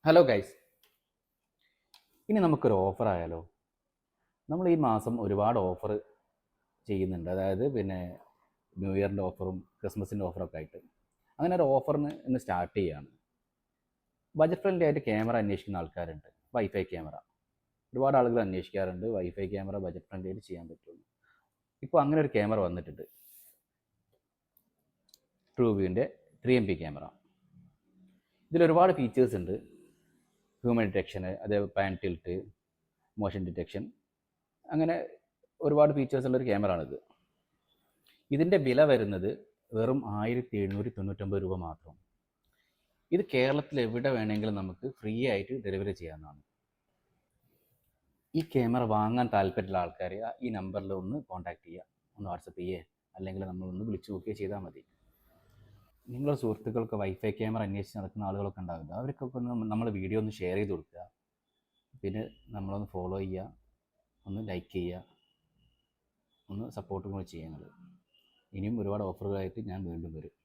Hello guys, ഇനി നമുക്കൊരു offer ആയാലോ? നമ്മൾ ഈ മാസം ഒരുപാട് ഓഫർ ചെയ്യുന്നുണ്ട്. അതായത് ന്യൂ ഇയറിൻ്റെ ഓഫറും ക്രിസ്മസിൻ്റെ ഓഫറൊക്കെ ആയിട്ട്. അങ്ങനെ ഒരു ഓഫറിന് ഇന്ന് സ്റ്റാർട്ട് ചെയ്യുകയാണ്. ബജറ്റ് ഫ്രണ്ട്ലി ആയിട്ട് ക്യാമറ അന്വേഷിക്കുന്ന ആൾക്കാരുണ്ട്. വൈഫൈ ക്യാമറ ഒരുപാട് ആളുകൾ അന്വേഷിക്കാറുണ്ട്. വൈഫൈ ക്യാമറ ബജറ്റ് ഫ്രണ്ട്ലി ആയിട്ട് ചെയ്യാൻ പറ്റുള്ളൂ. ഇപ്പോൾ അങ്ങനെ ഒരു ക്യാമറ വന്നിട്ടുണ്ട്. ട്രൂവ്യൂവിൻ്റെ 3 MP ക്യാമറ. ഇതിലൊരുപാട് ഫീച്ചേഴ്സ് ഉണ്ട്. ഹ്യൂമൻ ഡിറ്റക്ഷന്, അതേപോലെ പാൻ ടിൽറ്റ്, മോഷൻ ഡിറ്റക്ഷൻ, അങ്ങനെ ഒരുപാട് ഫീച്ചേഴ്സ് ഉള്ളൊരു ക്യാമറ ആണിത്. ഇതിൻ്റെ വില വരുന്നത് വെറും 1799 രൂപ മാത്രം. ഇത് കേരളത്തിൽ എവിടെ വേണമെങ്കിലും നമുക്ക് ഫ്രീ ആയിട്ട് ഡെലിവറി ചെയ്യാവുന്നതാണ്. ഈ ക്യാമറ വാങ്ങാൻ താല്പര്യമുള്ള ആൾക്കാർ ഈ നമ്പറിൽ ഒന്ന് കോൺടാക്ട് ചെയ്യുക, ഒന്ന് വാട്സപ്പ് ചെയ്യുക, അല്ലെങ്കിൽ നമ്മളൊന്ന് വിളിച്ചു നോക്കുകയോ ചെയ്താൽ മതി. നിങ്ങളുടെ സുഹൃത്തുക്കൾക്ക് വൈഫൈ ക്യാമറ അന്വേഷിച്ച് നടക്കുന്ന ആളുകളൊക്കെ ഉണ്ടാവില്ല, അവർക്കൊക്കെ ഒന്ന് നമ്മൾ വീഡിയോ ഒന്ന് ഷെയർ ചെയ്ത് കൊടുക്കുക. പിന്നെ നമ്മളൊന്ന് ഫോളോ ചെയ്യുക, ഒന്ന് ലൈക്ക് ചെയ്യുക, ഒന്ന് സപ്പോർട്ടും കൂടി ചെയ്യുന്നത്. ഇനിയും ഒരുപാട് ഓഫറുകളായിട്ട് ഞാൻ വീണ്ടും വരും.